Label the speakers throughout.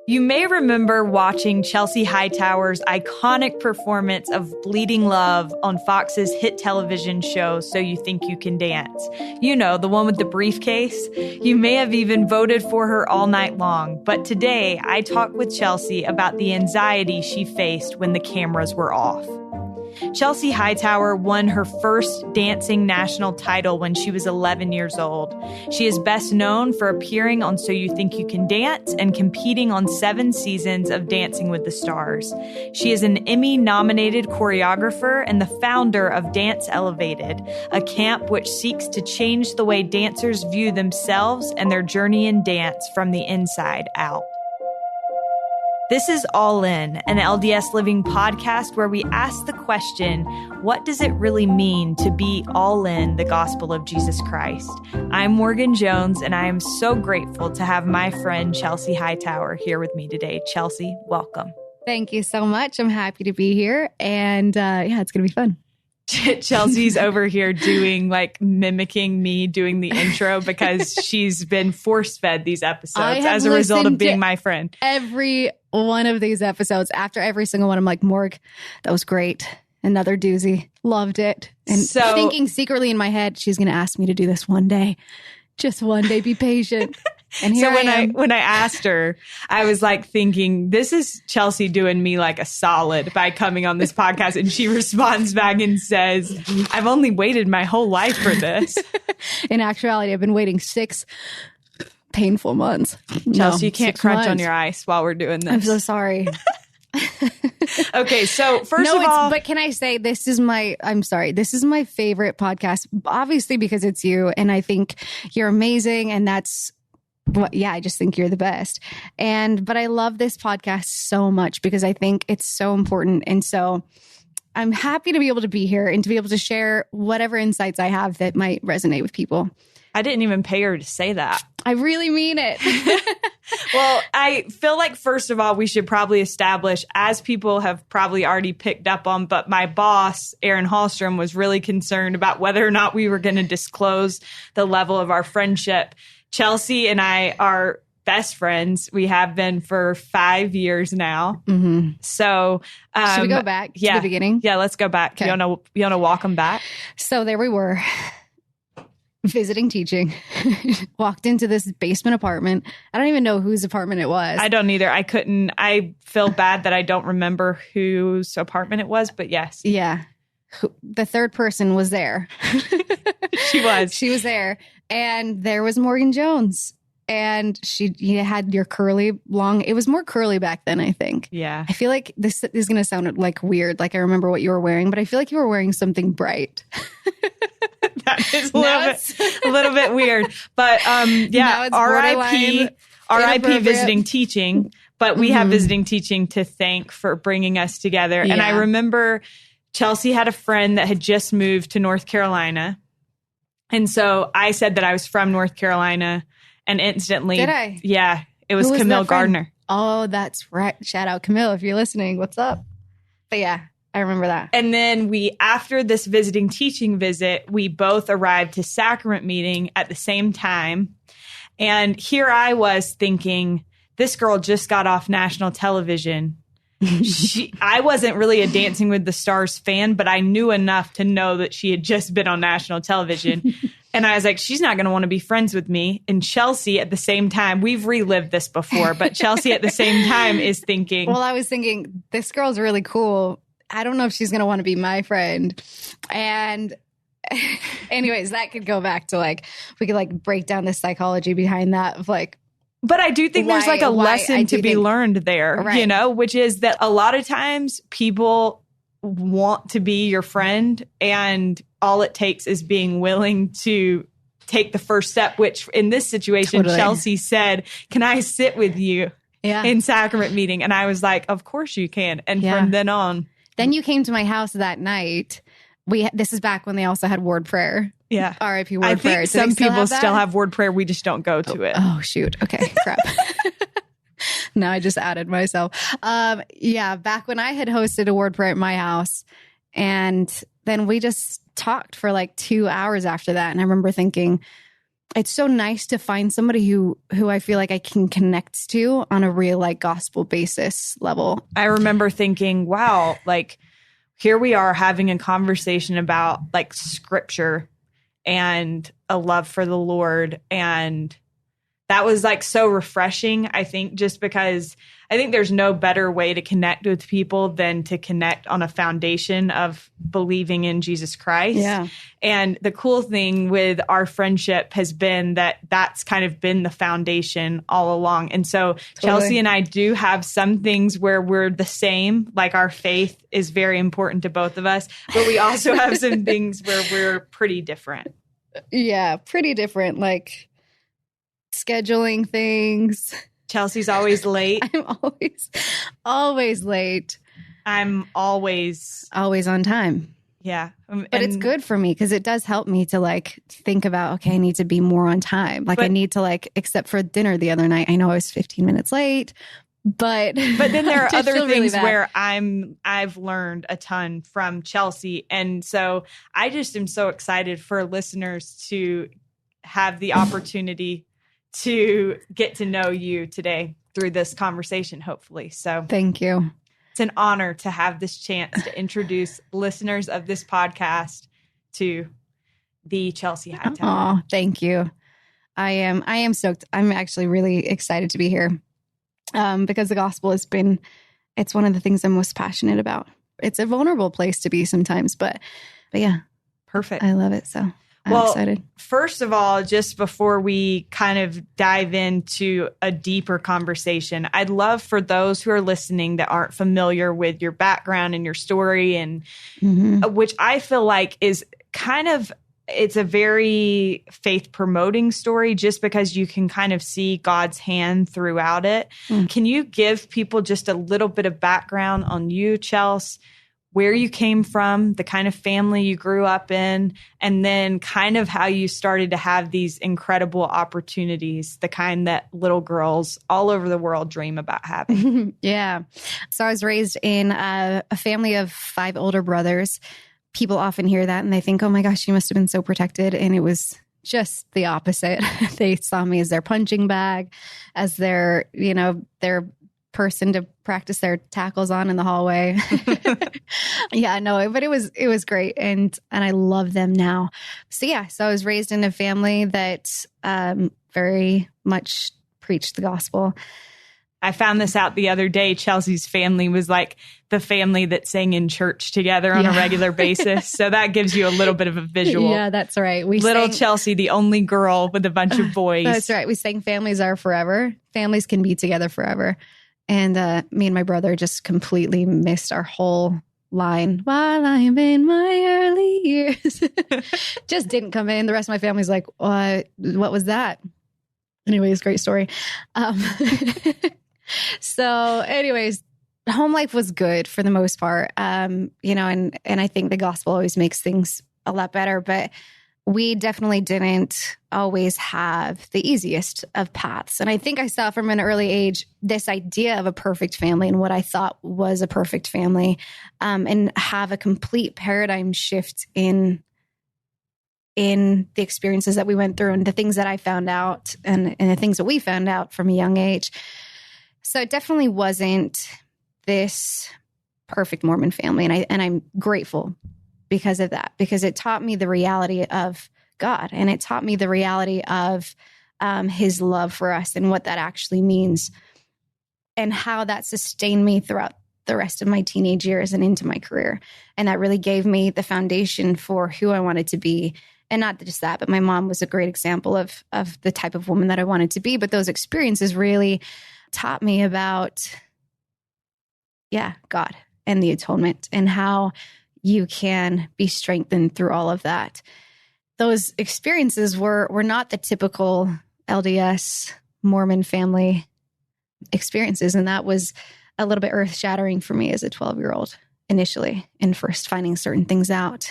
Speaker 1: You may remember watching Chelsie Hightower's iconic performance of Bleeding Love on Fox's hit television show, So You Think You Can Dance. You know, the one with the briefcase. You may have even voted for her all night long. But today, I talked with Chelsie about the anxiety she faced when the cameras were off. Chelsie Hightower won her first dancing national title when she was 11 years old. She is best known for appearing on So You Think You Can Dance and competing on 7 seasons of Dancing with the Stars. She is an Emmy-nominated choreographer and the founder of Dance Elevated, a camp which seeks to change the way dancers view themselves and their journey in dance from the inside out. This is All In, an LDS Living podcast where we ask the question, what does it really mean to be all in the gospel of Jesus Christ? I'm Morgan Jones, and I am so grateful to have my friend Chelsie Hightower here with me today. Chelsie, welcome.
Speaker 2: Thank you so much. I'm happy to be here, and it's going to be fun.
Speaker 1: Chelsie's over here mimicking me doing the intro because she's been force-fed these episodes as a result of being my friend.
Speaker 2: Every one of these episodes, after every single one, I'm like, Morg, that was great. Another doozy. Loved it. And so, thinking secretly in my head, she's going to ask me to do this one day. Just one day, be patient. And here
Speaker 1: when I asked her, I was like thinking, this is Chelsie doing me like a solid by coming on this podcast. And she responds back and says, I've only waited my whole life for this.
Speaker 2: In actuality, I've been waiting 6 painful months.
Speaker 1: Chelsea, you can't crunch on your ice while we're doing this.
Speaker 2: I'm so sorry.
Speaker 1: Okay, so first of all,
Speaker 2: but can I say this is my favorite podcast, obviously because it's you, and I think you're amazing, and that's I just think you're the best. But I love this podcast so much because I think it's so important, and so I'm happy to be able to be here and to be able to share whatever insights I have that might resonate with people.
Speaker 1: I didn't even pay her to say that.
Speaker 2: I really mean it.
Speaker 1: Well, I feel like, first of all, we should probably establish, as people have probably already picked up on, but my boss, Aaron Hallstrom, was really concerned about whether or not we were going to disclose the level of our friendship. Chelsie and I are best friends. We have been for 5 years now.
Speaker 2: Mm-hmm.
Speaker 1: So
Speaker 2: should we go back to the beginning?
Speaker 1: Yeah, let's go back. Okay. You want to walk them back?
Speaker 2: So there we were. Visiting teaching, walked into this basement apartment. I don't even know whose apartment it was.
Speaker 1: I don't either. I feel bad that I don't remember whose apartment it was, but yes.
Speaker 2: Yeah. The third person was there. She was there. And there was Morgan Jones. And you had your curly long, it was more curly back then, I think.
Speaker 1: Yeah.
Speaker 2: I feel like this is going to sound like weird. Like I remember what you were wearing, but I feel like you were wearing something bright.
Speaker 1: That is a little bit weird. But RIP visiting teaching. But we have visiting teaching to thank for bringing us together. Yeah. And I remember Chelsie had a friend that had just moved to North Carolina. And so I said that I was from North Carolina. And instantly,
Speaker 2: did I?
Speaker 1: Yeah, it was Camille Gardner.
Speaker 2: Oh, that's right. Shout out Camille if you're listening. What's up? But yeah, I remember that.
Speaker 1: And then after this visiting teaching visit, we both arrived to sacrament meeting at the same time. And here I was thinking, this girl just got off national television. I wasn't really a Dancing with the Stars fan, but I knew enough to know that she had just been on national television. And I was like, she's not going to want to be friends with me. And Chelsie at the same time, we've relived this before, but Chelsie at the same time is thinking.
Speaker 2: Well, I was thinking, this girl's really cool. I don't know if she's going to want to be my friend. And anyways, that could go back to we could break down the psychology behind that of
Speaker 1: but I do think there's a lesson to be learned there, right. Which is that a lot of times people want to be your friend and all it takes is being willing to take the first step, which in this situation, totally. Chelsie said, can I sit with you in sacrament meeting? And I was like, of course you can. And from then on.
Speaker 2: Then you came to my house that night. This is back when they also had ward prayer.
Speaker 1: Yeah.
Speaker 2: R.I.P. ward prayer.
Speaker 1: I think some people still have ward prayer. We just don't go to it.
Speaker 2: Oh, shoot. Okay. Crap. Now I just added myself. Back when I had hosted a ward prayer at my house, and then we just talked for 2 hours after that. And I remember thinking, it's so nice to find somebody who I feel like I can connect to on a real like gospel basis level.
Speaker 1: I remember thinking, wow, like here we are having a conversation about like scripture and a love for the Lord. And that was like so refreshing, I think, just because I think there's no better way to connect with people than to connect on a foundation of believing in Jesus Christ.
Speaker 2: Yeah.
Speaker 1: And the cool thing with our friendship has been that that's kind of been the foundation all along. And so Chelsie and I do have some things where we're the same, like our faith is very important to both of us, but we also have some things where we're pretty different.
Speaker 2: Yeah, pretty different, like scheduling things.
Speaker 1: Chelsea's always late.
Speaker 2: I'm always late.
Speaker 1: I'm always
Speaker 2: on time.
Speaker 1: Yeah.
Speaker 2: But it's good for me because it does help me to like think about, okay, I need to be more on time. Like I need to like, except for dinner the other night, I know I was 15 minutes late, but
Speaker 1: then there are other things
Speaker 2: really
Speaker 1: where I've learned a ton from Chelsie. And so I just am so excited for listeners to have the opportunity to get to know you today through this conversation, hopefully. So
Speaker 2: thank you.
Speaker 1: It's an honor to have this chance to introduce listeners of this podcast to the Chelsie Hightower.
Speaker 2: Oh, thank you. I am stoked. I'm actually really excited to be here because the gospel it's one of the things I'm most passionate about. It's a vulnerable place to be sometimes, but yeah.
Speaker 1: Perfect.
Speaker 2: I love it. So I'm excited.
Speaker 1: First of all, just before we kind of dive into a deeper conversation, I'd love for those who are listening that aren't familiar with your background and your story, and which I feel like is kind of, it's a very faith promoting story just because you can kind of see God's hand throughout it. Can you give people just a little bit of background on you, Chelsea? Where you came from, the kind of family you grew up in, and then kind of how you started to have these incredible opportunities, the kind that little girls all over the world dream about having.
Speaker 2: Yeah. So I was raised in a family of 5 older brothers. People often hear that and they think, oh my gosh, you must have been so protected. And it was just the opposite. They saw me as their punching bag, as their person to practice their tackles on in the hallway. Yeah, no, but it was great. And I love them now. So yeah, so I was raised in a family that very much preached the gospel.
Speaker 1: I found this out the other day. Chelsea's family was like the family that sang in church together on a regular basis. So that gives you a little bit of a visual.
Speaker 2: Yeah, that's right.
Speaker 1: Little Chelsie, the only girl with a bunch of boys.
Speaker 2: That's right. We sang Families Are Forever. Families can be together forever. And me and my brother just completely missed our whole line. While I'm in my early years. Just didn't come in. The rest of my family's like, what was that? Anyways, great story. So anyways, home life was good for the most part. And I think the gospel always makes things a lot better, but we definitely didn't always have the easiest of paths. And I think I saw from an early age this idea of a perfect family and what I thought was a perfect family, and have a complete paradigm shift in the experiences that we went through and the things that I found out and the things that we found out from a young age. So it definitely wasn't this perfect Mormon family. And I'm grateful because of that, because it taught me the reality of God, and it taught me the reality of his love for us and what that actually means, and how that sustained me throughout the rest of my teenage years and into my career. And that really gave me the foundation for who I wanted to be. And not just that, but my mom was a great example of the type of woman that I wanted to be. But those experiences really taught me about, God and the atonement and how you can be strengthened through all of that. Those experiences were not the typical LDS Mormon family experiences. And that was a little bit earth-shattering for me as a 12-year-old initially, and first finding certain things out.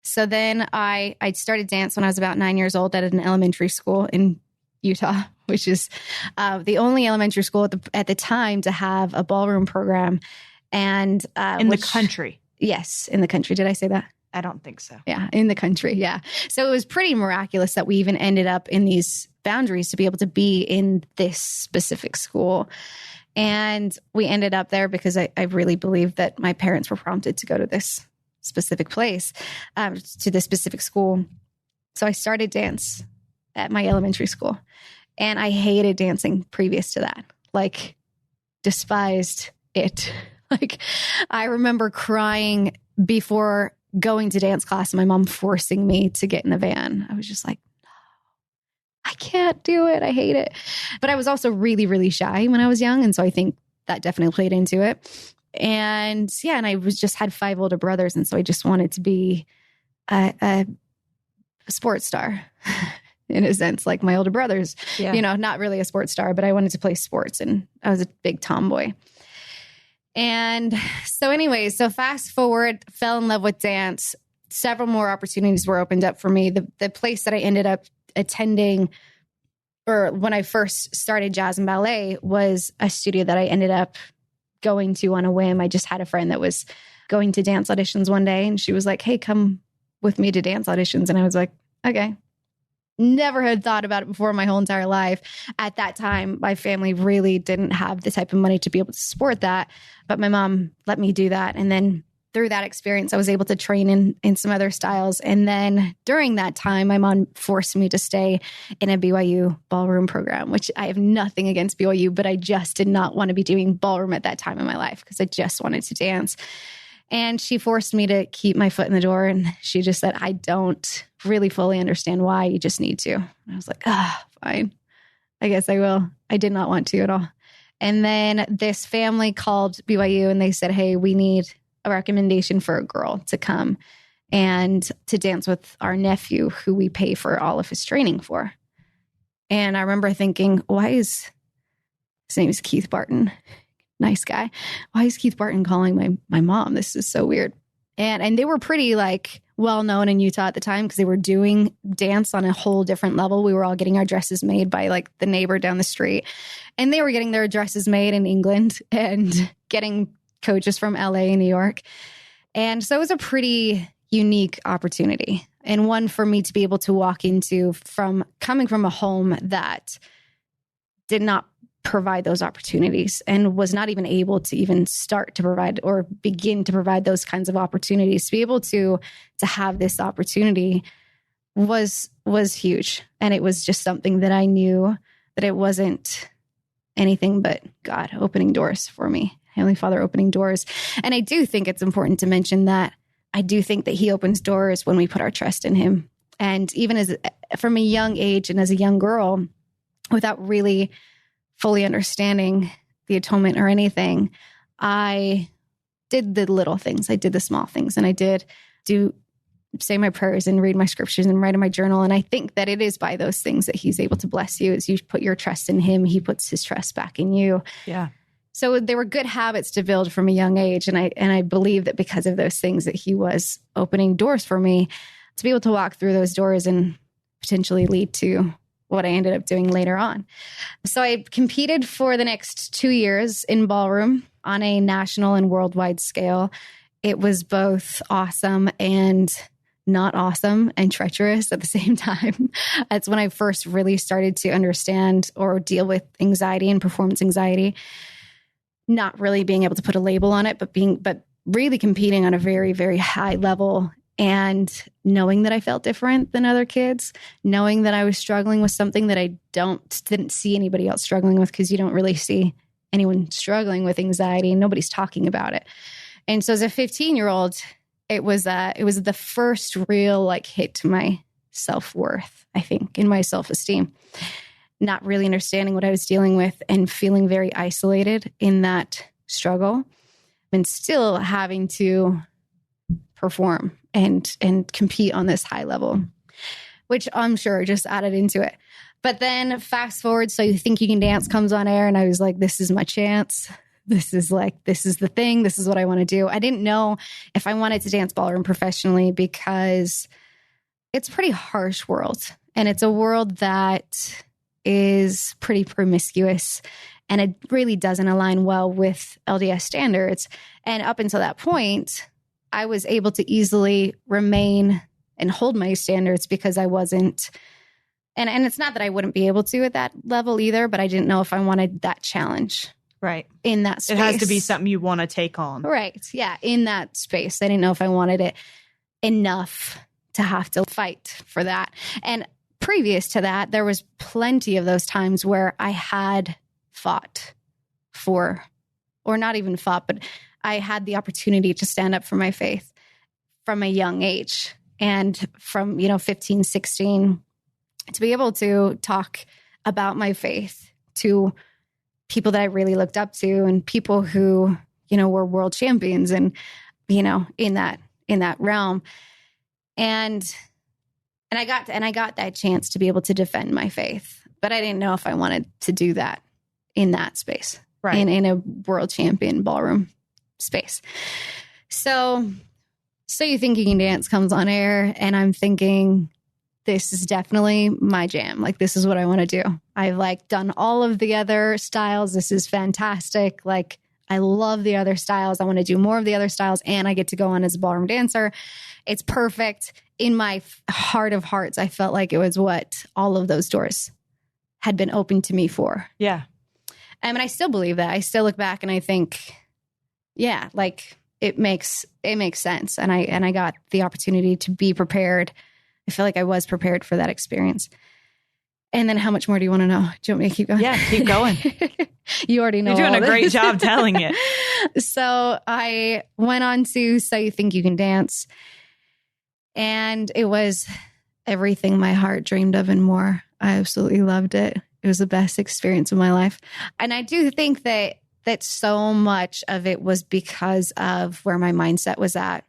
Speaker 2: So then I started dance when I was about 9 years old at an elementary school in Utah, which is the only elementary school at the time to have a ballroom program. And
Speaker 1: the country.
Speaker 2: Yes, in the country. Did I say that?
Speaker 1: I don't think so.
Speaker 2: Yeah, in the country. Yeah. So it was pretty miraculous that we even ended up in these boundaries to be able to be in this specific school. And we ended up there because I really believe that my parents were prompted to go to this specific place, to this specific school. So I started dance at my elementary school, and I hated dancing previous to that. Like, despised it. Like, I remember crying before going to dance class and my mom forcing me to get in the van. I was just like, no, I can't do it. I hate it. But I was also really, really shy when I was young. And so I think that definitely played into it. And yeah, and I just had 5 older brothers. And so I just wanted to be a sports star in a sense, like my older brothers, not really a sports star, but I wanted to play sports, and I was a big tomboy. And so anyway, so fast forward, fell in love with dance. Several more opportunities were opened up for me. The place that I ended up attending, or when I first started jazz and ballet, was a studio that I ended up going to on a whim. I just had a friend that was going to dance auditions one day, and she was like, hey, come with me to dance auditions. And I was like, okay. Never had thought about it before in my whole entire life. At that time, my family really didn't have the type of money to be able to support that. But my mom let me do that. And then through that experience, I was able to train in some other styles. And then during that time, my mom forced me to stay in a BYU ballroom program, which I have nothing against BYU, but I just did not want to be doing ballroom at that time in my life because I just wanted to dance. And she forced me to keep my foot in the door. And she just said, I don't really fully understand why. You just need to. And I was like, fine. I guess I will. I did not want to at all. And then this family called BYU and they said, hey, we need a recommendation for a girl to come and to dance with our nephew, who we pay for all of his training for. And I remember thinking, his name is Keith Barton. Nice guy. Why is Keith Barton calling my mom? This is so weird. And they were pretty well known in Utah at the time because they were doing dance on a whole different level. We were all getting our dresses made by the neighbor down the street, and they were getting their dresses made in England and getting coaches from LA and New York. And so it was a pretty unique opportunity, and one for me to be able to walk into from coming from a home that did not provide those opportunities and was not even able to even start to provide or begin to provide those kinds of opportunities. To be able to have this opportunity was huge. And it was just something that I knew that it wasn't anything but God opening doors for me, Heavenly Father opening doors. And I do think it's important to mention that I do think that He opens doors when we put our trust in Him. And even from a young age and as a young girl, without really fully understanding the atonement or anything, I did the little things. I did the small things, and I did say my prayers and read my scriptures and write in my journal. And I think that it is by those things that He's able to bless you. As you put your trust in Him, He puts His trust back in you.
Speaker 1: Yeah.
Speaker 2: So there were good habits to build from a young age. And I believe that because of those things that He was opening doors for me to be able to walk through those doors and potentially lead to what I ended up doing later on. So I competed for the next 2 years in ballroom on a national and worldwide scale. It was both awesome and not awesome and treacherous at the same time. That's when I first really started to understand or deal with anxiety and performance anxiety, not really being able to put a label on it, but really competing on a very, very high level. And knowing that I felt different than other kids, knowing that I was struggling with something that I didn't see anybody else struggling with, because you don't really see anyone struggling with anxiety and nobody's talking about it. And so as a 15-year-old, it was the first real hit to my self-worth, I think, in my self-esteem. Not really understanding what I was dealing with and feeling very isolated in that struggle, and still having to perform and compete on this high level, which I'm sure just added into it. But then fast forward, So You Think You Can Dance comes on air, and I was like, this is my chance. This is the thing. This is what I want to do. I didn't know if I wanted to dance ballroom professionally because it's a pretty harsh world. And it's a world that is pretty promiscuous, and it really doesn't align well with LDS standards. And up until that point, I was able to easily remain and hold my standards because I wasn't, and it's not that I wouldn't be able to at that level either, but I didn't know if I wanted that challenge.
Speaker 1: Right.
Speaker 2: In that space.
Speaker 1: It has to be something you want to take on.
Speaker 2: Right. Yeah. In that space. I didn't know if I wanted it enough to have to fight for that. And previous to that, there was plenty of those times where I had fought for, or not even fought, but I had the opportunity to stand up for my faith from a young age. And from, 15, 16, to be able to talk about my faith to people that I really looked up to and people who, were world champions and, in that realm. And I got that chance to be able to defend my faith, but I didn't know if I wanted to do that in that space,
Speaker 1: right?
Speaker 2: In a world champion ballroom space. So You Think You Can Dance comes on air, and I'm thinking, this is definitely my jam. Like, this is what I want to do. I've done all of the other styles. This is fantastic. Like, I love the other styles. I want to do more of the other styles, and I get to go on as a ballroom dancer. It's perfect. In my heart of hearts, I felt like it was what all of those doors had been open to me for.
Speaker 1: Yeah.
Speaker 2: And I still believe that. I still look back and I think, yeah, like it makes sense. And I got the opportunity to be prepared. I feel like I was prepared for that experience. And then how much more do you want to know? Do you want me to keep going?
Speaker 1: Yeah, keep going.
Speaker 2: You already know.
Speaker 1: You're doing a great job telling it.
Speaker 2: So I went on to So You Think You Can Dance. And it was everything my heart dreamed of and more. I absolutely loved it. It was the best experience of my life. And I do think that so much of it was because of where my mindset was at,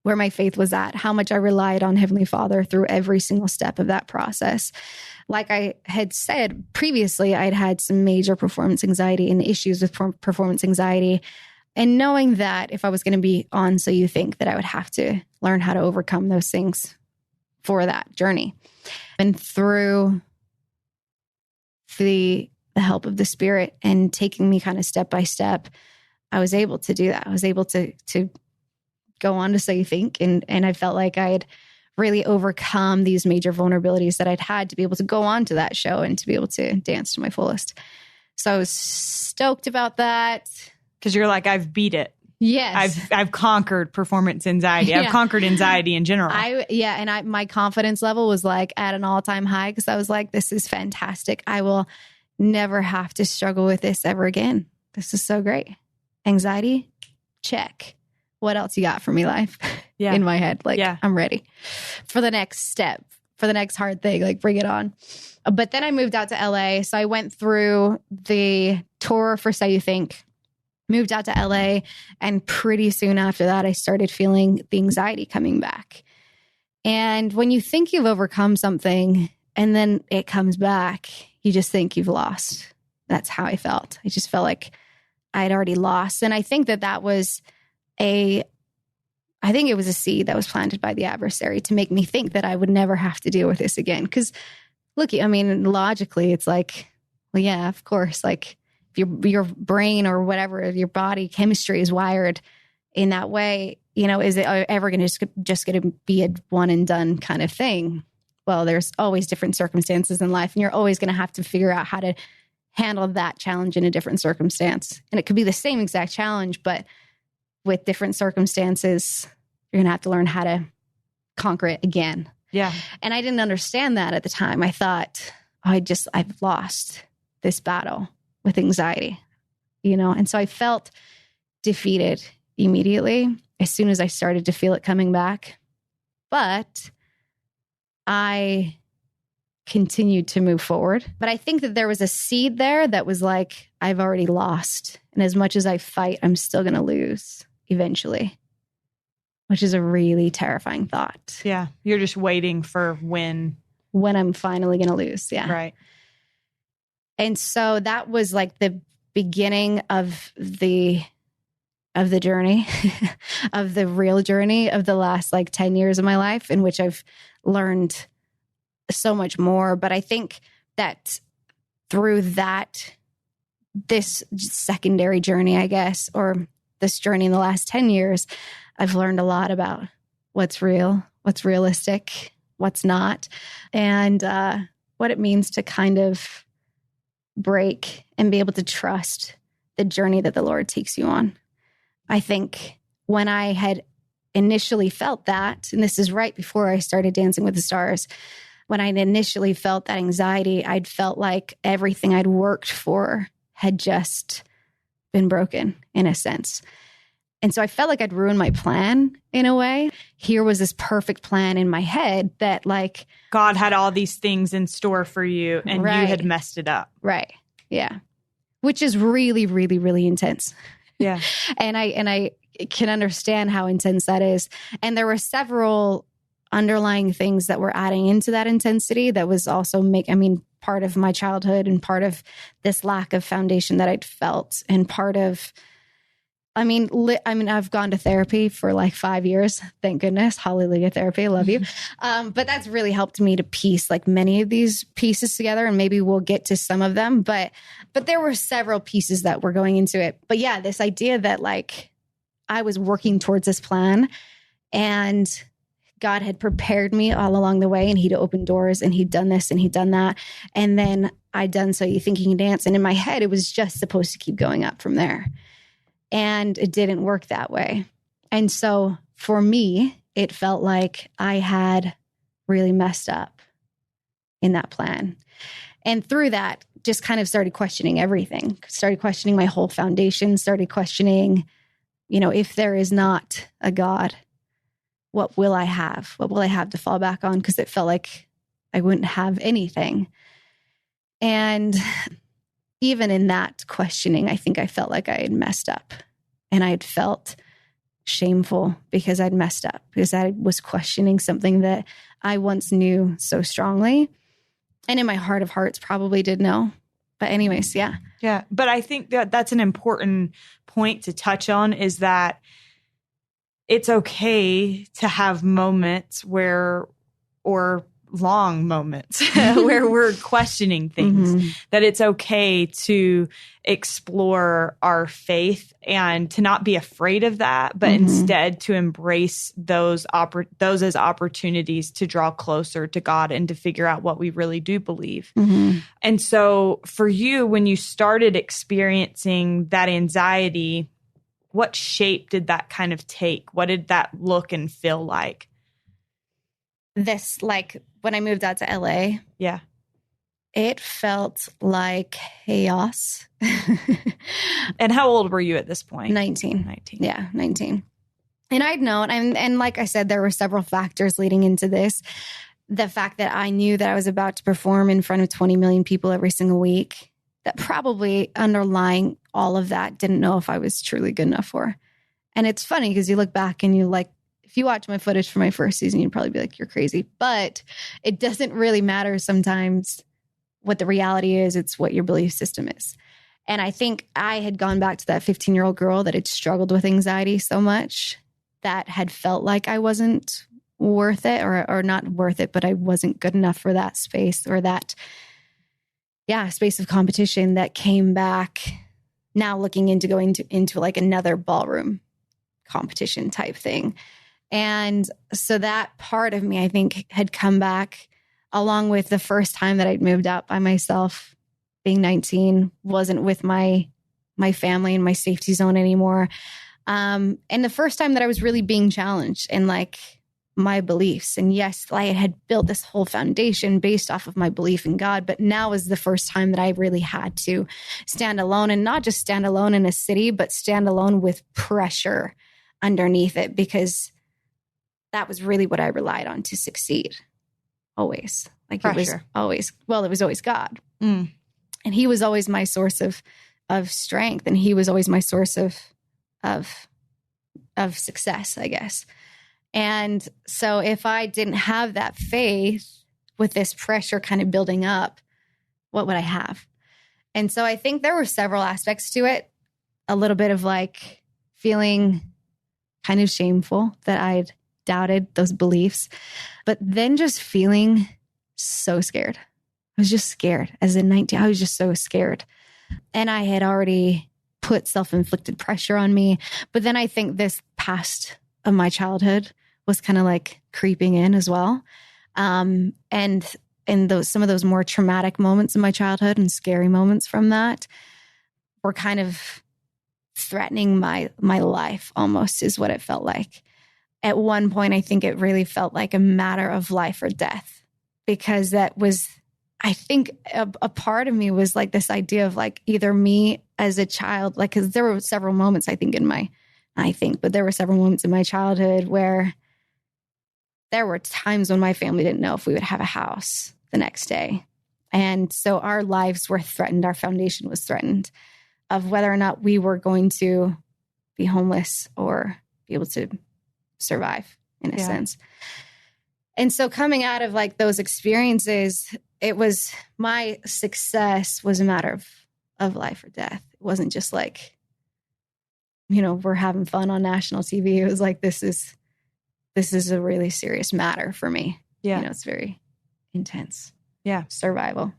Speaker 2: where my faith was at, how much I relied on Heavenly Father through every single step of that process. Like I had said previously, I'd had some major performance anxiety and issues with performance anxiety. And knowing that if I was going to be on So You Think, that I would have to learn how to overcome those things for that journey. And through the help of the Spirit and taking me kind of step by step, I was able to do that. I was able to go on to So You Think. And I felt like I had really overcome these major vulnerabilities that I'd had to be able to go on to that show and to be able to dance to my fullest. So I was stoked about that.
Speaker 1: Because you're like, I've beat it.
Speaker 2: Yes.
Speaker 1: I've conquered performance anxiety.
Speaker 2: Yeah.
Speaker 1: I've conquered anxiety in general.
Speaker 2: My confidence level was like at an all-time high because I was like, this is fantastic. I will never have to struggle with this ever again. This is so great. Anxiety, check. What else you got for me, life?
Speaker 1: Yeah.
Speaker 2: In my head. I'm ready for the next step, for the next hard thing. Like, bring it on. But then I moved out to LA. So I went through the tour for So You Think, moved out to LA. And pretty soon after that, I started feeling the anxiety coming back. And when you think you've overcome something and then it comes back, you just think you've lost. That's how I felt. I just felt like I had already lost. And I think that was a seed that was planted by the adversary to make me think that I would never have to deal with this again. Because look, I mean, logically, it's like, well, yeah, of course, like if your brain or whatever, your body chemistry is wired in that way, is it ever going to just going to be a one and done kind of thing? Well, there's always different circumstances in life, and you're always going to have to figure out how to handle that challenge in a different circumstance. And it could be the same exact challenge, but with different circumstances, you're going to have to learn how to conquer it again.
Speaker 1: Yeah.
Speaker 2: And I didn't understand that at the time. I thought, I've lost this battle with anxiety, And so I felt defeated immediately as soon as I started to feel it coming back. But I continued to move forward. But I think that there was a seed there that was like, I've already lost. And as much as I fight, I'm still going to lose eventually, which is a really terrifying thought.
Speaker 1: Yeah. You're just waiting for when
Speaker 2: I'm finally going to lose. Yeah.
Speaker 1: Right.
Speaker 2: And so that was like the beginning of the journey, of the real journey of the last 10 years of my life, in which I've learned so much more. But I think that through this secondary journey, I guess, or this journey in the last 10 years, I've learned a lot about what's real, what's realistic, what's not, and what it means to kind of break and be able to trust the journey that the Lord takes you on. I think when I had initially felt that, and this is right before I started Dancing with the Stars, when I initially felt that anxiety, I'd felt like everything I'd worked for had just been broken in a sense. And so I felt like I'd ruined my plan in a way. Here was this perfect plan in my head that like
Speaker 1: God had all these things in store for you and you had messed it up.
Speaker 2: Right. Yeah. Which is really, really, really intense.
Speaker 1: Yeah.
Speaker 2: And I can understand how intense that is. And there were several underlying things that were adding into that intensity that was also part of my childhood and part of this lack of foundation that I'd felt and part of, I've gone to therapy for like 5 years. Thank goodness. Hallelujah therapy. I love you. But that's really helped me to piece like many of these pieces together, and maybe we'll get to some of them. But there were several pieces that were going into it. But yeah, this idea that like I was working towards this plan and God had prepared me all along the way, and he'd opened doors and he'd done this and he'd done that. And then I'd done So You Think You Can Dance. And in my head, it was just supposed to keep going up from there. And it didn't work that way. And so for me, it felt like I had really messed up in that plan. And through that, just kind of started questioning everything, started questioning my whole foundation, started questioning, if there is not a God, what will I have? What will I have to fall back on? Because it felt like I wouldn't have anything. And even in that questioning, I think I felt like I had messed up, and I had felt shameful because I'd messed up, because I was questioning something that I once knew so strongly. And in my heart of hearts, probably did know. But anyways, yeah.
Speaker 1: Yeah. But I think that that's an important point to touch on, is that it's okay to have moments or long moments where we're questioning things, that it's okay to explore our faith and to not be afraid of that, but instead to embrace those as opportunities to draw closer to God and to figure out what we really do believe. And so for you, when you started experiencing that anxiety, what shape did that kind of take? What did that look and feel like?
Speaker 2: This, like when I moved out to LA,
Speaker 1: yeah,
Speaker 2: it felt like chaos.
Speaker 1: And how old were you at this point?
Speaker 2: 19. Yeah, 19. And I'd known, and like I said, there were several factors leading into this. The fact that I knew that I was about to perform in front of 20 million people every single week, that probably underlying all of that, didn't know if I was truly good enough for. And it's funny because you look back and you like, if you watch my footage from my first season, you'd probably be like, you're crazy. But it doesn't really matter sometimes what the reality is. It's what your belief system is. And I think I had gone back to that 15-year-old girl that had struggled with anxiety so much, that had felt like I wasn't worth it, or not worth it, but I wasn't good enough for that space, or that, space of competition, that came back now looking into going into like another ballroom competition type thing. And so that part of me, I think, had come back along with the first time that I'd moved out by myself, being 19, wasn't with my family and my safety zone anymore. And the first time that I was really being challenged in like my beliefs. And yes, I had built this whole foundation based off of my belief in God, but now was the first time that I really had to stand alone, and not just stand alone in a city, but stand alone with pressure underneath it, because that was really what I relied on to succeed. Always. Like pressure. It was always God. And he was always my source of strength. And he was always my source of success, I guess. And so if I didn't have that faith with this pressure kind of building up, what would I have? And so I think there were several aspects to it. A little bit of like feeling kind of shameful that I'd doubted those beliefs, but then just feeling so scared. I was just scared. As a 19, I was just so scared. And I had already put self-inflicted pressure on me. But then I think this past of my childhood was kind of like creeping in as well. And some of those more traumatic moments in my childhood and scary moments from that were kind of threatening my life almost, is what it felt like. At one point, I think it really felt like a matter of life or death, because that was, I think a part of me was like this idea of like either me as a child, like, because there were several moments but there were several moments in my childhood where there were times when my family didn't know if we would have a house the next day. And so our lives were threatened. Our foundation was threatened of whether or not we were going to be homeless or be able to survive in a sense. And so coming out of like those experiences, it was, my success was a matter of life or death. It wasn't just like, we're having fun on national TV. It was like, this is a really serious matter for me. Yeah. It's very intense.
Speaker 1: Yeah.
Speaker 2: Survival.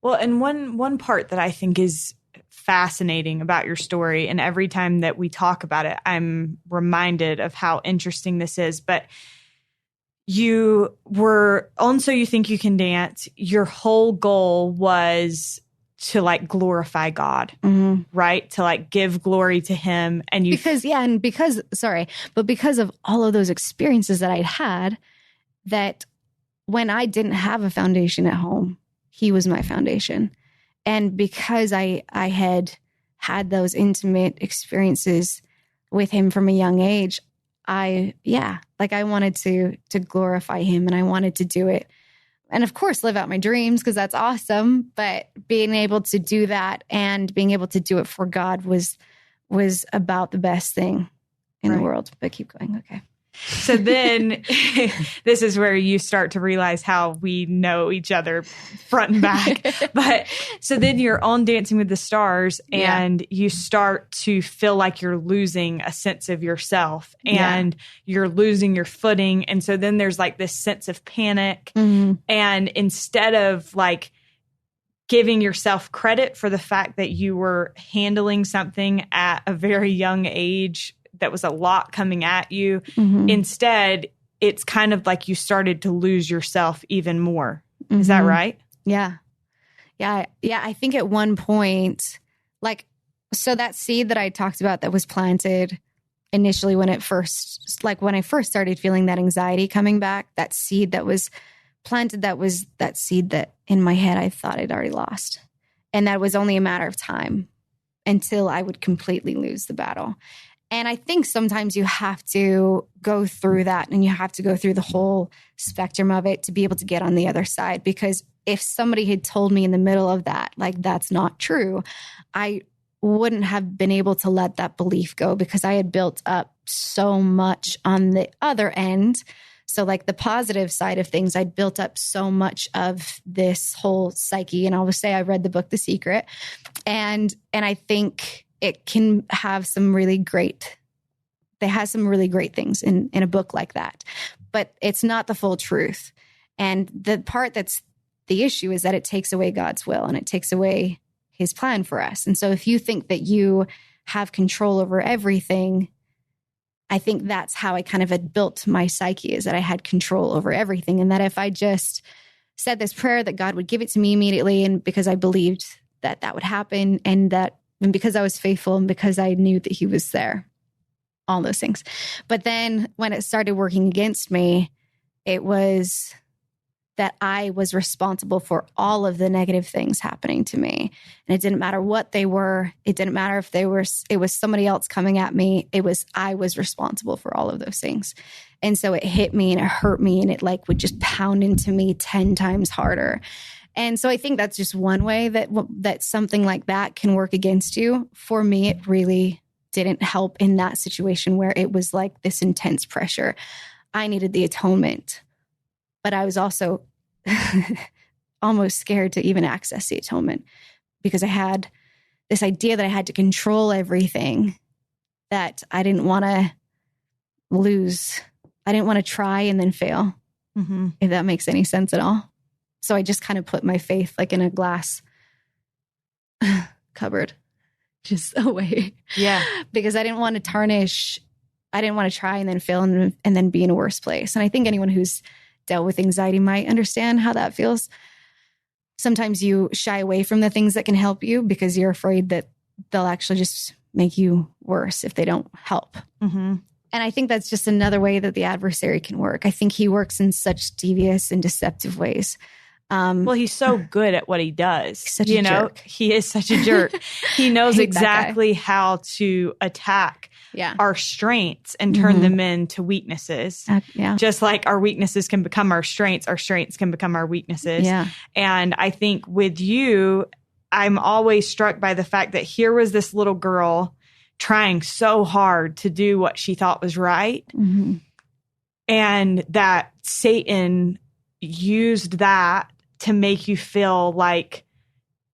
Speaker 1: Well, and one part that I think is fascinating about your story, and every time that we talk about it, I'm reminded of how interesting this is. But you were on So You Think You Can Dance. Your whole goal was to like glorify God, right? To like give glory to him. And because of all of those experiences that I'd had, that when I didn't have a foundation at home, he was my foundation. And because I had those intimate experiences with him from a young age, I wanted to glorify him, and I wanted to do it. And of course, live out my dreams, because that's awesome. But being able to do that and being able to do it for God was about the best thing in the world. But keep going. Okay. So then this is where you start to realize how we know each other front and back. But so then you're on Dancing with the Stars, and you start to feel like you're losing a sense of yourself, and you're losing your footing. And so then there's like this sense of panic. And instead of like giving yourself credit for the fact that you were handling something at a very young age that was a lot coming at you, instead, it's kind of like you started to lose yourself even more. Is that right?
Speaker 2: Yeah. I think at one point, like, so that seed that I talked about that was planted initially when I first started feeling that anxiety coming back, that seed that was planted, that was that seed that in my head I thought I'd already lost. And that was only a matter of time until I would completely lose the battle. And I think sometimes you have to go through that, and you have to go through the whole spectrum of it to be able to get on the other side. Because if somebody had told me in the middle of that, like, that's not true, I wouldn't have been able to let that belief go, because I had built up so much on the other end. So like the positive side of things, I'd built up so much of this whole psyche. And I will say I read the book, The Secret. And I think it can have some really great things in a book like that, but it's not the full truth. And the part that's the issue is that it takes away God's will, and it takes away his plan for us. And so if you think that you have control over everything, I think that's how I kind of had built my psyche, is that I had control over everything. And that if I just said this prayer, that God would give it to me immediately. And because I believed that would happen, and because I was faithful, and because I knew that he was there, all those things. But then when it started working against me, it was that I was responsible for all of the negative things happening to me. And it didn't matter what they were. It didn't matter if it was somebody else coming at me. I was responsible for all of those things. And so it hit me and it hurt me, and it like would just pound into me 10 times harder. And so I think that's just one way that something like that can work against you. For me, it really didn't help in that situation where it was like this intense pressure. I needed the atonement, but I was also almost scared to even access the atonement, because I had this idea that I had to control everything, that I didn't want to lose. I didn't want to try and then fail, if that makes any sense at all. So I just kind of put my faith like in a glass cupboard just away.
Speaker 1: Yeah.
Speaker 2: Because I didn't want to tarnish. I didn't want to try and then fail and then be in a worse place. And I think anyone who's dealt with anxiety might understand how that feels. Sometimes you shy away from the things that can help you because you're afraid that they'll actually just make you worse if they don't help.
Speaker 1: Mm-hmm.
Speaker 2: And I think that's just another way that the adversary can work. I think he works in such devious and deceptive ways.
Speaker 1: Well, he's so good at what he does.
Speaker 2: Such a jerk.
Speaker 1: He is such a jerk. He knows exactly how to attack our strengths and turn them into weaknesses. Just like our weaknesses can become our strengths can become our weaknesses.
Speaker 2: Yeah.
Speaker 1: And I think with you, I'm always struck by the fact that here was this little girl trying so hard to do what she thought was right.
Speaker 2: Mm-hmm.
Speaker 1: And that Satan used that to make you feel like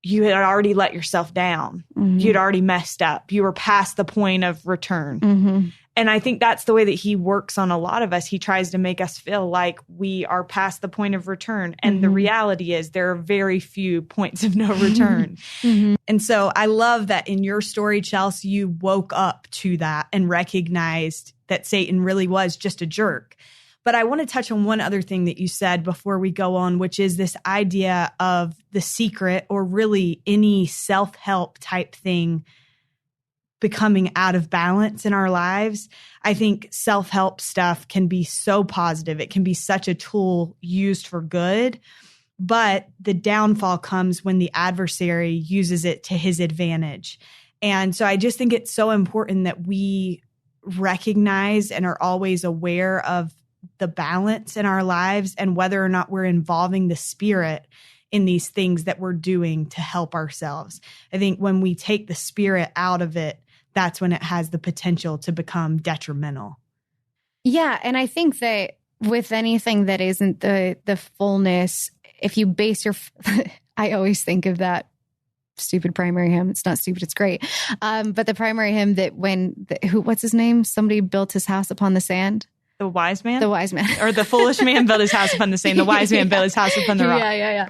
Speaker 1: you had already let yourself down.
Speaker 2: Mm-hmm.
Speaker 1: You'd already messed up. You were past the point of return.
Speaker 2: Mm-hmm.
Speaker 1: And I think that's the way that he works on a lot of us. He tries to make us feel like we are past the point of return. And the reality is there are very few points of no return. And so I love that in your story, Chelsea, you woke up to that and recognized that Satan really was just a jerk. But I want to touch on one other thing that you said before we go on, which is this idea of the secret, or really any self-help type thing, becoming out of balance in our lives. I think self-help stuff can be so positive. It can be such a tool used for good, but the downfall comes when the adversary uses it to his advantage. And so I just think it's so important that we recognize and are always aware of the balance in our lives and whether or not we're involving the Spirit in these things that we're doing to help ourselves. I think when we take the Spirit out of it, that's when it has the potential to become detrimental.
Speaker 2: Yeah. And I think that with anything that isn't the fullness, if you base your, I always think of that stupid primary hymn. It's not stupid. It's great. But the primary hymn that what's his name? Somebody built his house upon the sand.
Speaker 1: The wise man?
Speaker 2: The wise man.
Speaker 1: Or the foolish man built his house upon the sand. The wise man built his house upon the rock.
Speaker 2: Yeah.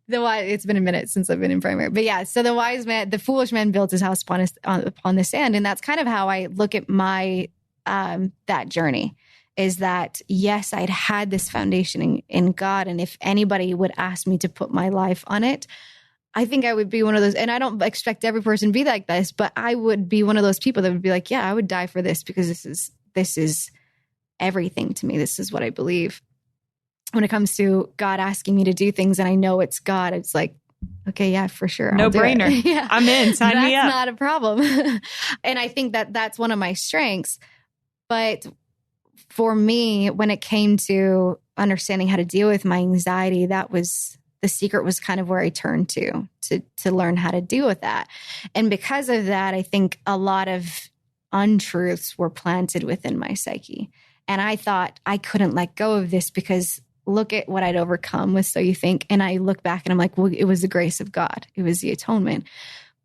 Speaker 2: It's been a minute since I've been in primary. But yeah, so the foolish man built his house upon the sand. And that's kind of how I look at my, that journey, is that, yes, I'd had this foundation in God. And if anybody would ask me to put my life on it, I think I would be one of those, and I don't expect every person to be like this, but I would be one of those people that would be like, yeah, I would die for this because this is everything to me. This is what I believe. When it comes to God asking me to do things and I know it's God, it's like, okay, yeah, for sure.
Speaker 1: No brainer. Yeah. I'm in. Sign me up.
Speaker 2: That's not a problem. And I think that that's one of my strengths. But for me, when it came to understanding how to deal with my anxiety, that was the secret, was kind of where I turned to learn how to deal with that. And because of that, I think a lot of untruths were planted within my psyche. And I thought I couldn't let go of this because look at what I'd overcome with So You Think. And I look back and I'm like, well, it was the grace of God. It was the atonement.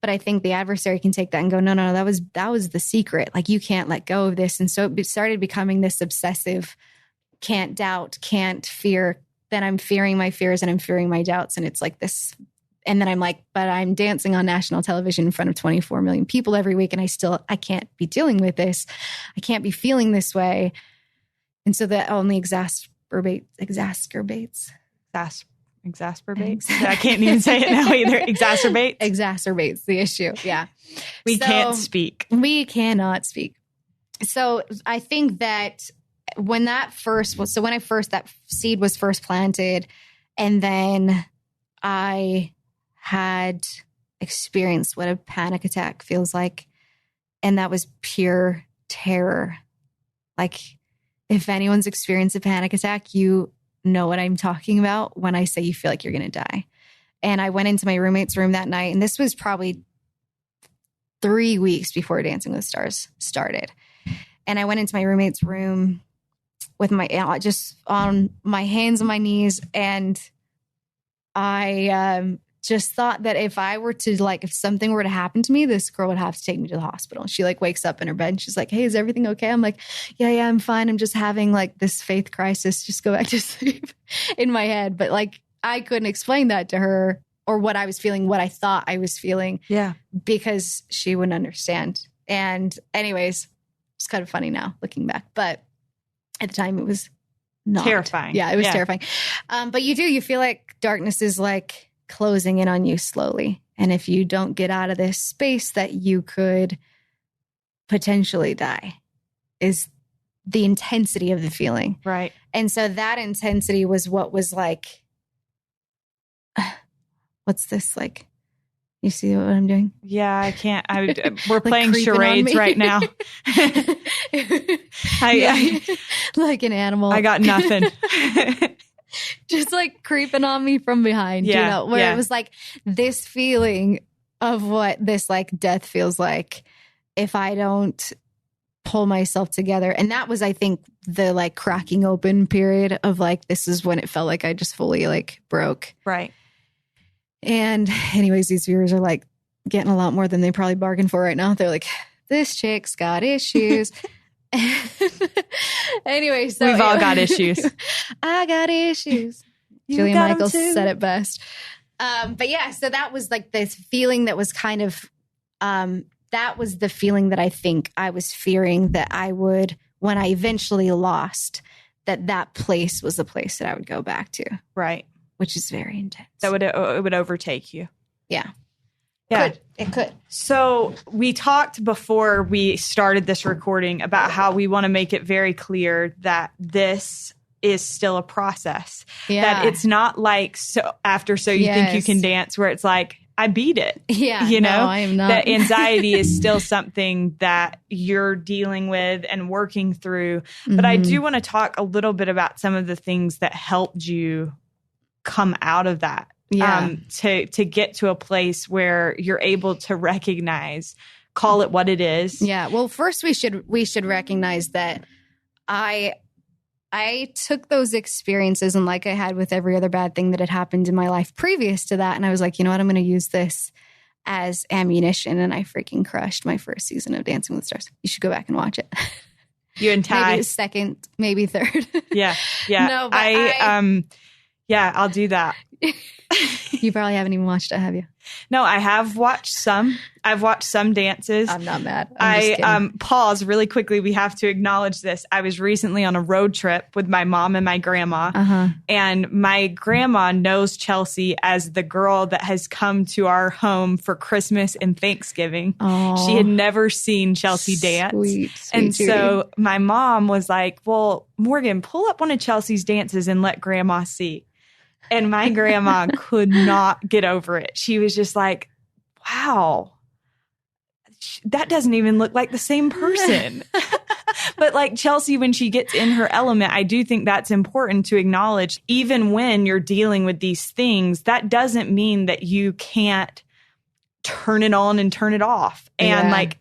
Speaker 2: But I think the adversary can take that and go, no, that was the secret. Like, you can't let go of this. And so it started becoming this obsessive, can't doubt, can't fear. Then I'm fearing my fears and I'm fearing my doubts. And it's like this. And then I'm like, but I'm dancing on national television in front of 24 million people every week. And I can't be dealing with this. I can't be feeling this way. And so that only exacerbates.
Speaker 1: I can't even say it now either.
Speaker 2: Exacerbates the issue. Yeah.
Speaker 1: We can't speak.
Speaker 2: We cannot speak. So I think that when that seed was first planted, and then I had experienced what a panic attack feels like. And that was pure terror. Like, if anyone's experienced a panic attack, you know what I'm talking about when I say you feel like you're going to die. And I went into my roommate's room that night, and this was probably 3 weeks before Dancing with the Stars started. And I went into my roommate's room with just on my hands and my knees. And I just thought that if something were to happen to me, this girl would have to take me to the hospital. She wakes up in her bed and she's like, hey, is everything okay? I'm like, yeah, I'm fine. I'm just having this faith crisis. Just go back to sleep in my head. But I couldn't explain that to her or what I was feeling, what I thought I was feeling.
Speaker 1: Yeah.
Speaker 2: Because she wouldn't understand. And anyways, it's kind of funny now looking back, but at the time it was not.
Speaker 1: Terrifying.
Speaker 2: Yeah, it was terrifying. But you feel like darkness is like closing in on you slowly. And if you don't get out of this space, that you could potentially die, is the intensity of the feeling.
Speaker 1: Right.
Speaker 2: And so that intensity was what was like, what's this like? You see what I'm doing?
Speaker 1: Yeah, I can't. We're
Speaker 2: Like
Speaker 1: playing charades right now.
Speaker 2: Like an animal.
Speaker 1: I got nothing.
Speaker 2: Just like creeping on me from behind, where it was like this feeling of what this like death feels like if I don't pull myself together. And that was, I think, the like cracking open period of like, this is when it felt like I just fully like broke.
Speaker 1: Right.
Speaker 2: And anyways, these viewers are like getting a lot more than they probably bargained for right now. They're like, this chick's got issues. Anyway, so
Speaker 1: we've all got issues.
Speaker 2: I got issues. Julia Michaels said it best. But yeah, so that was like this feeling that was kind of, that was the feeling that I think I was fearing that I would, when I eventually lost, that place was the place that I would go back to.
Speaker 1: Right.
Speaker 2: Which is very intense.
Speaker 1: It would overtake you.
Speaker 2: Yeah.
Speaker 1: Yeah.
Speaker 2: It could.
Speaker 1: So we talked before we started this recording about how we want to make it very clear that this is still a process.
Speaker 2: Yeah.
Speaker 1: That it's not like So You Think You Can Dance, where it's like, I beat it.
Speaker 2: Yeah.
Speaker 1: You know,
Speaker 2: I am not.
Speaker 1: That anxiety is still something that you're dealing with and working through. But I do want to talk a little bit about some of the things that helped you come out of that. To get to a place where you're able to recognize, call it what it is.
Speaker 2: Yeah. Well, first we should recognize that I took those experiences, and like I had with every other bad thing that had happened in my life previous to that, and I was like, you know what, I'm going to use this as ammunition, and I freaking crushed my first season of Dancing with the Stars. You should go back and watch it.
Speaker 1: You and Ty.
Speaker 2: Maybe second, maybe third.
Speaker 1: Yeah. No, but yeah, I'll do that.
Speaker 2: You probably haven't even watched it, have you?
Speaker 1: No, I have watched some. I've watched some dances.
Speaker 2: I'm not mad.
Speaker 1: Pause really quickly. We have to acknowledge this. I was recently on a road trip with my mom and my grandma. And my grandma knows Chelsie as the girl that has come to our home for Christmas and Thanksgiving.
Speaker 2: Aww.
Speaker 1: She had never seen Chelsie dance.
Speaker 2: Sweet
Speaker 1: and
Speaker 2: Judy.
Speaker 1: So my mom was like, well, Morgan, pull up one of Chelsea's dances and let grandma see. And my grandma could not get over it. She was just like, wow, that doesn't even look like the same person. But like Chelsie, when she gets in her element, I do think that's important to acknowledge. Even when you're dealing with these things, that doesn't mean that you can't turn it on and turn it off and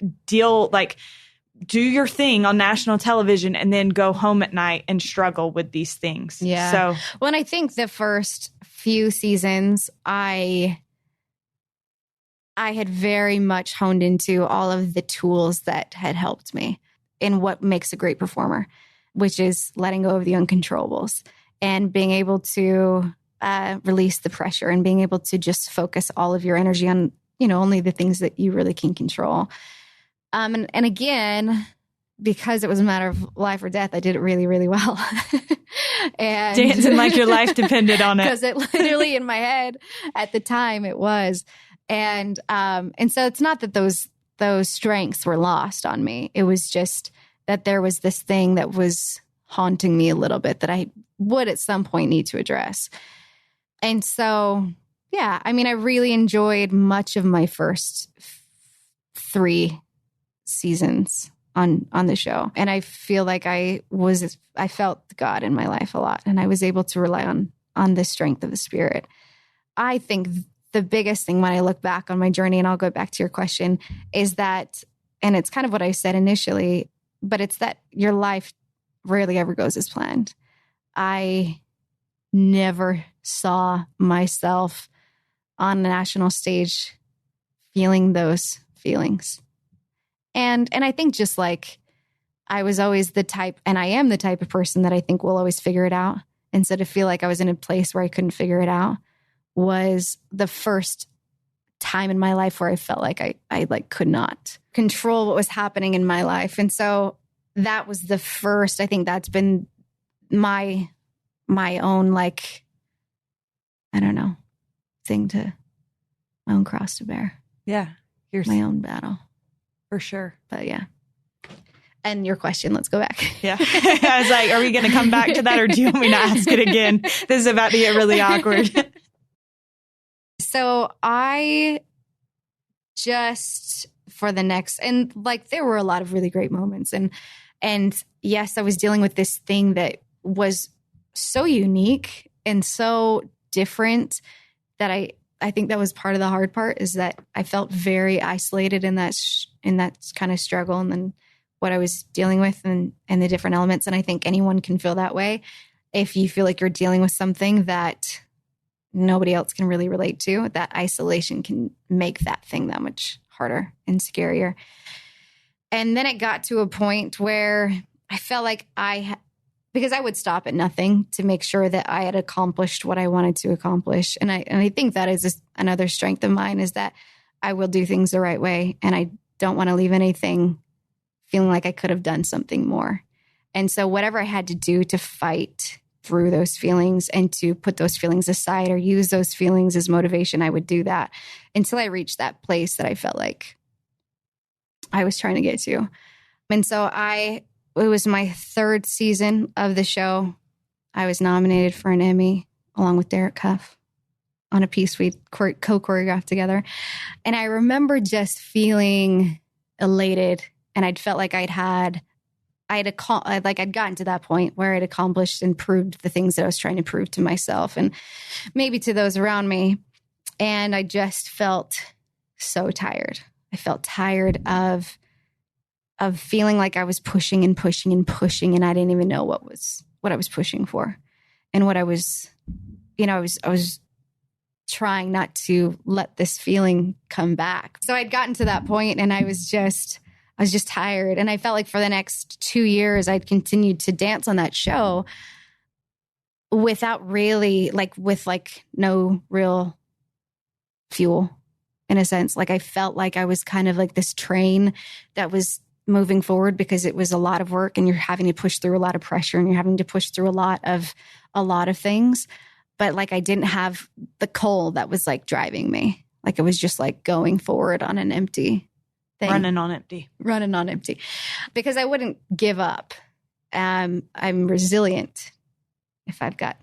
Speaker 1: do your thing on national television and then go home at night and struggle with these things.
Speaker 2: Yeah.
Speaker 1: So
Speaker 2: when I think the first few seasons, I had very much honed into all of the tools that had helped me in what makes a great performer, which is letting go of the uncontrollables and being able to release the pressure and being able to just focus all of your energy on, only the things that you really can control. And again, because it was a matter of life or death, I did it really, really well. And
Speaker 1: dancing like your life depended on it.
Speaker 2: Because it literally in my head at the time it was. And so it's not that those strengths were lost on me. It was just that there was this thing that was haunting me a little bit that I would at some point need to address. And so, yeah, I mean, I really enjoyed much of my first 3 seasons on the show. And I feel like I felt God in my life a lot. And I was able to rely on the strength of the Spirit. I think the biggest thing when I look back on my journey, and I'll go back to your question, is that, and it's kind of what I said initially, but it's that your life rarely ever goes as planned. I never saw myself on the national stage feeling those feelings. And I think just like I was always the type, and I am the type of person that I think will always figure it out. And so to feel like I was in a place where I couldn't figure it out was the first time in my life where I felt like I like could not control what was happening in my life. And so that was the first, I think that's been my own, like, I don't know, my own cross to bear.
Speaker 1: Yeah.
Speaker 2: My own battle.
Speaker 1: For sure.
Speaker 2: But yeah. And your question, let's go back.
Speaker 1: Yeah. I was like, are we going to come back to that, or do you want me to ask it again? This is about to get really awkward.
Speaker 2: So I just, for the next, and like there were a lot of really great moments. And yes, I was dealing with this thing that was so unique and so different that I think that was part of the hard part, is that I felt very isolated in that kind of struggle, and then what I was dealing with and the different elements. And I think anyone can feel that way if you feel like you're dealing with something that nobody else can really relate to. That isolation can make that thing that much harder and scarier. And then it got to a point where I felt like because I would stop at nothing to make sure that I had accomplished what I wanted to accomplish. And I think that is another strength of mine, is that I will do things the right way. And I don't want to leave anything feeling like I could have done something more. And so whatever I had to do to fight through those feelings and to put those feelings aside or use those feelings as motivation, I would do that until I reached that place that I felt like I was trying to get to. And so it was my third season of the show. I was nominated for an Emmy along with Derek Cuff on a piece we co-choreographed together. And I remember just feeling elated, and I'd felt like I'd gotten to that point where I'd accomplished and proved the things that I was trying to prove to myself and maybe to those around me. And I just felt so tired. I felt tired of feeling like I was pushing and pushing and pushing, and I didn't even know what I was pushing for, and what I was trying not to let this feeling come back. So I'd gotten to that point, and I was just tired. And I felt like for the next 2 years, I'd continued to dance on that show without really, with no real fuel, in a sense. Like I felt like I was kind of like this train that was moving forward because it was a lot of work, and you're having to push through a lot of pressure, and you're having to push through a lot of things. But like I didn't have the coal that was like driving me. Like it was just like going forward on an empty thing.
Speaker 1: Running on empty.
Speaker 2: Because I wouldn't give up. I'm resilient. If I've got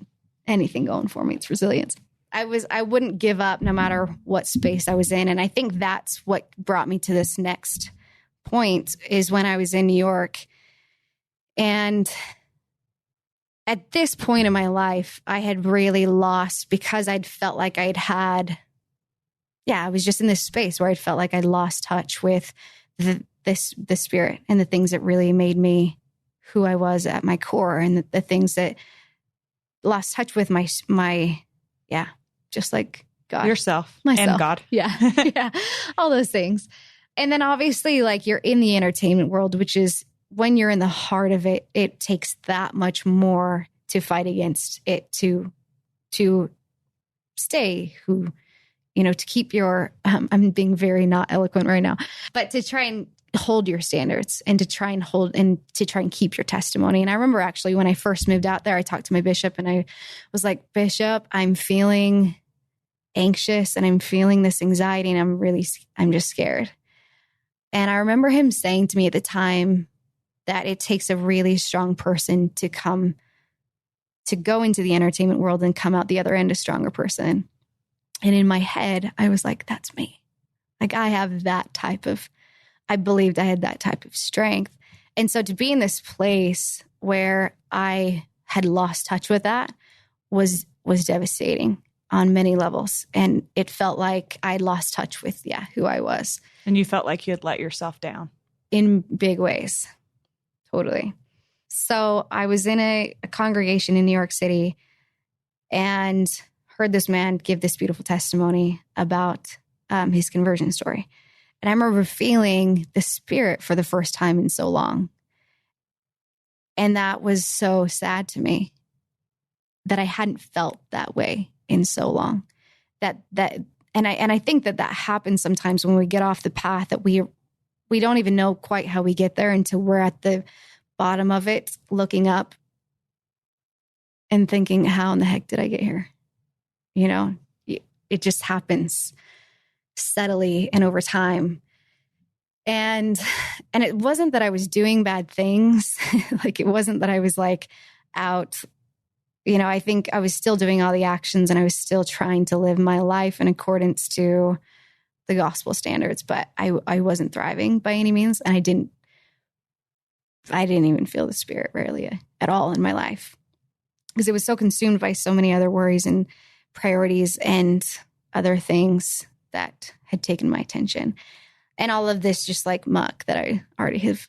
Speaker 2: anything going for me, it's resilience. I wouldn't give up no matter what space I was in. And I think that's what brought me to this next point, is when I was in New York. And at this point in my life, I had really lost, because I'd felt like I was just in this space where I felt like I'd lost touch with the spirit and the things that really made me who I was at my core, and the things that lost touch with my just like God.
Speaker 1: Yourself.
Speaker 2: Myself.
Speaker 1: And God.
Speaker 2: Yeah. Yeah. All those things. And then obviously, like, you're in the entertainment world, which is, when you're in the heart of it, it takes that much more to fight against it, to stay who, to keep your, I'm being very not eloquent right now, but to try and hold your standards, and to try and keep your testimony. And I remember actually when I first moved out there, I talked to my bishop, and I was like, Bishop, I'm feeling anxious, and I'm feeling this anxiety, and I'm just scared. And I remember him saying to me at the time that it takes a really strong person to go into the entertainment world and come out the other end a stronger person. And in my head, I was like, that's me. Like I believed I had that type of strength. And so to be in this place where I had lost touch with that was devastating on many levels. And it felt like I lost touch with, who I was.
Speaker 1: And you felt like you had let yourself down.
Speaker 2: In big ways. Totally. So I was in a congregation in New York City and heard this man give this beautiful testimony about his conversion story. And I remember feeling the Spirit for the first time in so long. And that was so sad to me, that I hadn't felt that way in so long. and I think that happens sometimes when we get off the path, that we don't even know quite how we get there until we're at the bottom of it, looking up and thinking, how in the heck did I get here? You know, it just happens steadily and over time. And it wasn't that I was doing bad things. Like, it wasn't that I was like out, you know, I think I was still doing all the actions and I was still trying to live my life in accordance to the gospel standards, but I wasn't thriving by any means. And I didn't even feel the Spirit rarely at all in my life, because it was so consumed by so many other worries and priorities and other things that had taken my attention. And all of this just like muck that I already have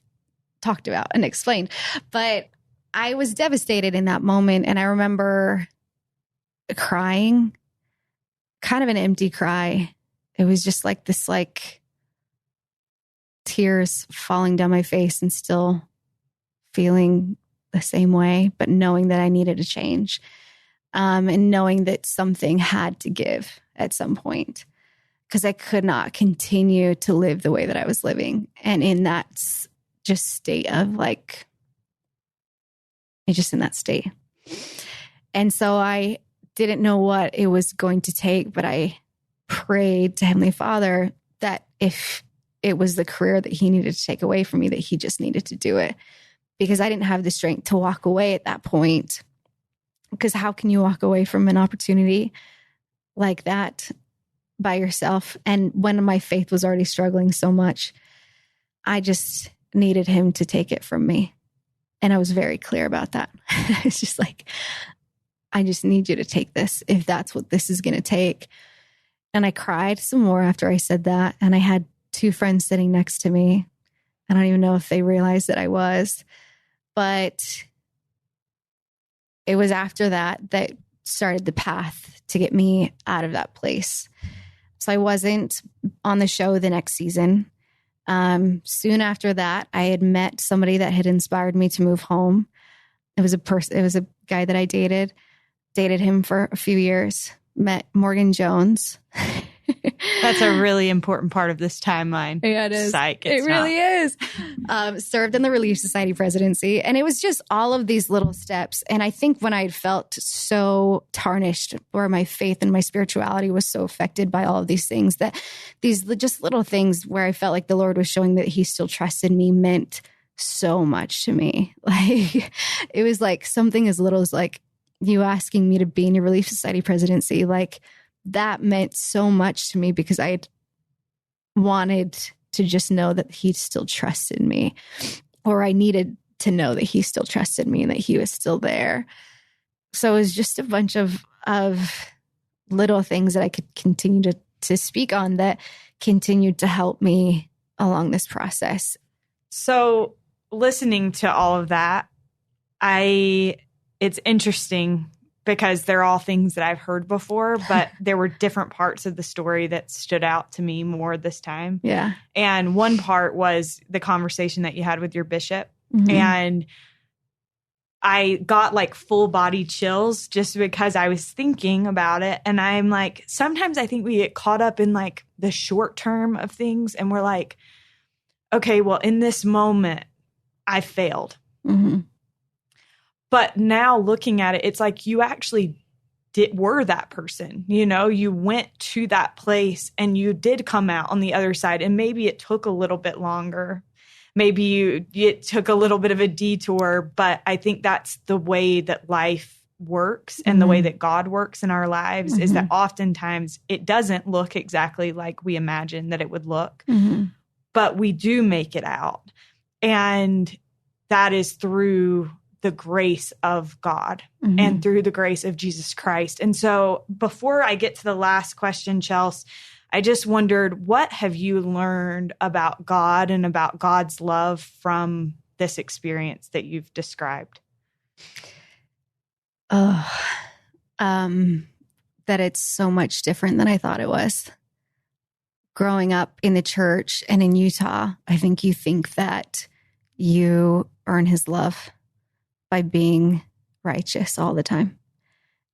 Speaker 2: talked about and explained. But I was devastated in that moment. And I remember crying, kind of an empty cry. It was just like this, like tears falling down my face and still feeling the same way, but knowing that I needed a change, and knowing that something had to give at some point, because I could not continue to live the way that I was living. And in that just state of like, just in that state. And so I didn't know what it was going to take, but I prayed to Heavenly Father that if it was the career that He needed to take away from me, that He just needed to do it, because I didn't have the strength to walk away at that point. Because how can you walk away from an opportunity like that by yourself? And when my faith was already struggling so much, I just needed Him to take it from me. And I was very clear about that. It's just like, I just need you to take this if that's what this is going to take. And I cried some more after I said that. And I had two friends sitting next to me. I don't even know if they realized that I was, but it was after that started the path to get me out of that place. So I wasn't on the show the next season. Soon after that, I had met somebody that had inspired me to move home. It was a guy that I dated him for a few years, met Morgan Jones.
Speaker 1: That's a really important part of this timeline.
Speaker 2: Yeah, it is.
Speaker 1: Psych,
Speaker 2: it really is. Served in the Relief Society presidency. And it was just all of these little steps. And I think when I had felt so tarnished, or my faith and my spirituality was so affected by all of these things, that these just little things where I felt like the Lord was showing that He still trusted me meant so much to me. Like, it was like something as little as like you asking me to be in your Relief Society presidency. Like, that meant so much to me, because I had wanted to just know that He still trusted me, or I needed to know that He still trusted me and that He was still there. So it was just a bunch of little things that I could continue to speak on that continued to help me along this process.
Speaker 1: So listening to all of that, it's interesting, because they're all things that I've heard before, but there were different parts of the story that stood out to me more this time.
Speaker 2: Yeah.
Speaker 1: And one part was the conversation that you had with your bishop.
Speaker 2: Mm-hmm.
Speaker 1: And I got like full body chills just because I was thinking about it. And I'm like, sometimes I think we get caught up in like the short term of things. And we're like, okay, well, in this moment, I failed.
Speaker 2: Mm-hmm.
Speaker 1: But now looking at it, it's like you actually were that person. You know, you went to that place and you did come out on the other side. And maybe it took a little bit longer. Maybe it took a little bit of a detour. But I think that's the way that life works, and the way that God works in our lives, is that oftentimes it doesn't look exactly like we imagine that it would look. But we do make it out. And that is through the grace of God and through the grace of Jesus Christ. And so before I get to the last question, Chelsea, I just wondered, what have you learned about God and about God's love from this experience that you've described?
Speaker 2: That it's so much different than I thought it was. Growing up in the church and in Utah, I think you think that you earn His love by being righteous all the time,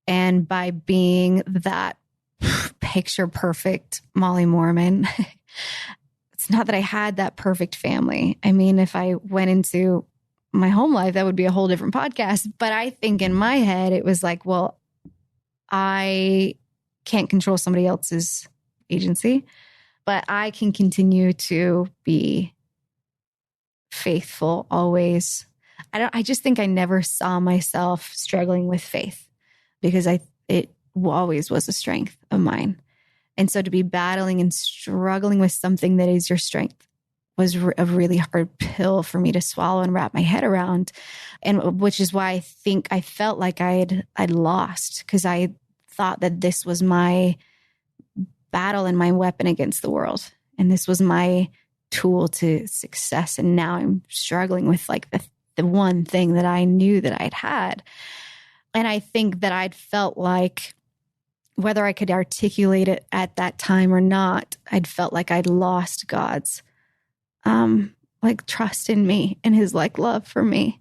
Speaker 2: and by being that picture perfect Molly Mormon. It's not that I had that perfect family. I mean, if I went into my home life, that would be a whole different podcast. But I think in my head, it was like, well, I can't control somebody else's agency, but I can continue to be faithful always. I just think I never saw myself struggling with faith because it always was a strength of mine. And so to be battling and struggling with something that is your strength was a really hard pill for me to swallow and wrap my head around. And which is why I think I felt like I'd lost, because I thought that this was my battle and my weapon against the world. And this was my tool to success. And now I'm struggling with like the one thing that I knew that I'd had. And I think that I'd felt like, whether I could articulate it at that time or not, I'd felt like I'd lost God's like trust in me and his like love for me,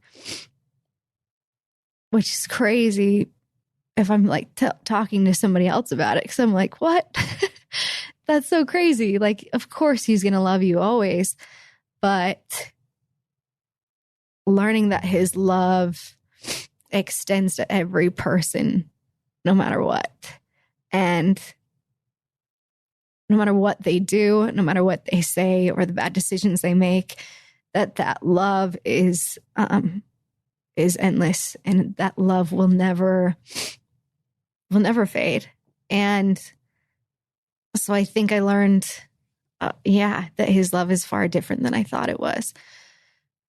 Speaker 2: which is crazy if I'm like talking to somebody else about it. Cause I'm like, what? That's so crazy. Like, of course he's going to love you always, but learning that his love extends to every person, no matter what. And no matter what they do, no matter what they say or the bad decisions they make, that love is endless, and that love will never fade. And so I think I learned, that his love is far different than I thought it was,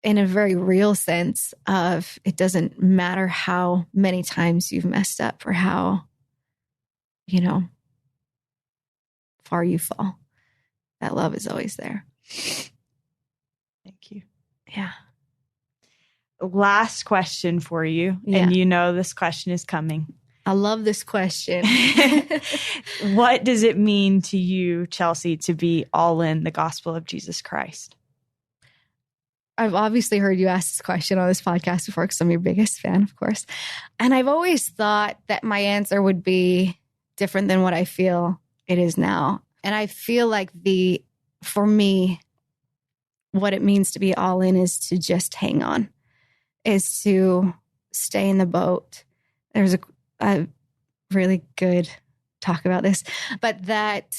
Speaker 2: in a very real sense of it doesn't matter how many times you've messed up or how, far you fall. That love is always there.
Speaker 1: Thank you.
Speaker 2: Yeah.
Speaker 1: Last question for you.
Speaker 2: Yeah.
Speaker 1: And this question is coming.
Speaker 2: I love this question.
Speaker 1: What does it mean to you, Chelsie, to be all in the gospel of Jesus Christ?
Speaker 2: I've obviously heard you ask this question on this podcast before because I'm your biggest fan, of course. And I've always thought that my answer would be different than what I feel it is now. And I feel like for me, what it means to be all in is to just hang on, is to stay in the boat. There's a really good talk about this, but that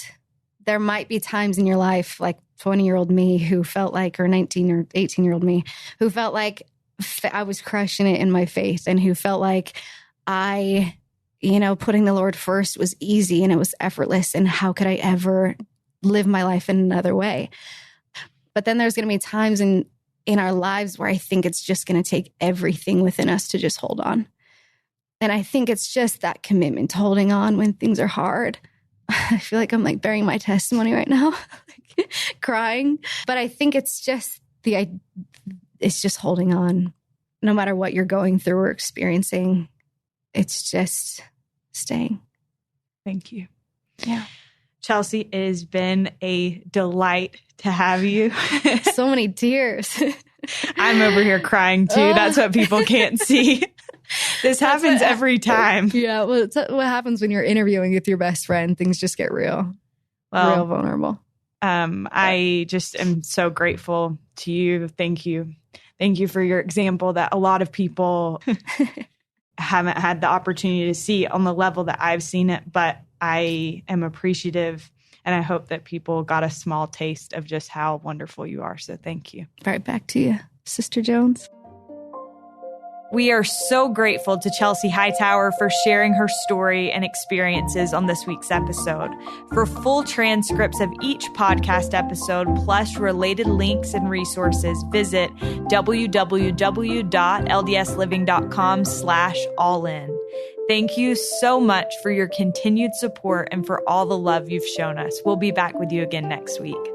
Speaker 2: there might be times in your life, like 20-year-old me who felt like, or 19 or 18-year-old me who felt like I was crushing it in my faith, and who felt like putting the Lord first was easy and it was effortless. And how could I ever live my life in another way? But then there's going to be times in our lives where I think it's just going to take everything within us to just hold on. And I think it's just that commitment to holding on when things are hard. I feel like I'm like bearing my testimony right now, crying. But I think it's just it's just holding on no matter what you're going through or experiencing. It's just staying.
Speaker 1: Thank you.
Speaker 2: Yeah.
Speaker 1: Chelsie, it has been a delight to have you.
Speaker 2: So many tears.
Speaker 1: I'm over here crying too. That's what people can't see. This happens every time.
Speaker 2: Yeah. Well, it's what happens when you're interviewing with your best friend. Things just get real vulnerable.
Speaker 1: I just am so grateful to you. Thank you. Thank you for your example that a lot of people haven't had the opportunity to see on the level that I've seen it, but I am appreciative, and I hope that people got a small taste of just how wonderful you are. So thank you.
Speaker 2: Right back to you, Sister Jones.
Speaker 1: We are so grateful to Chelsie Hightower for sharing her story and experiences on this week's episode. For full transcripts of each podcast episode, plus related links and resources, visit www.ldsliving.com/allin. Thank you so much for your continued support and for all the love you've shown us. We'll be back with you again next week.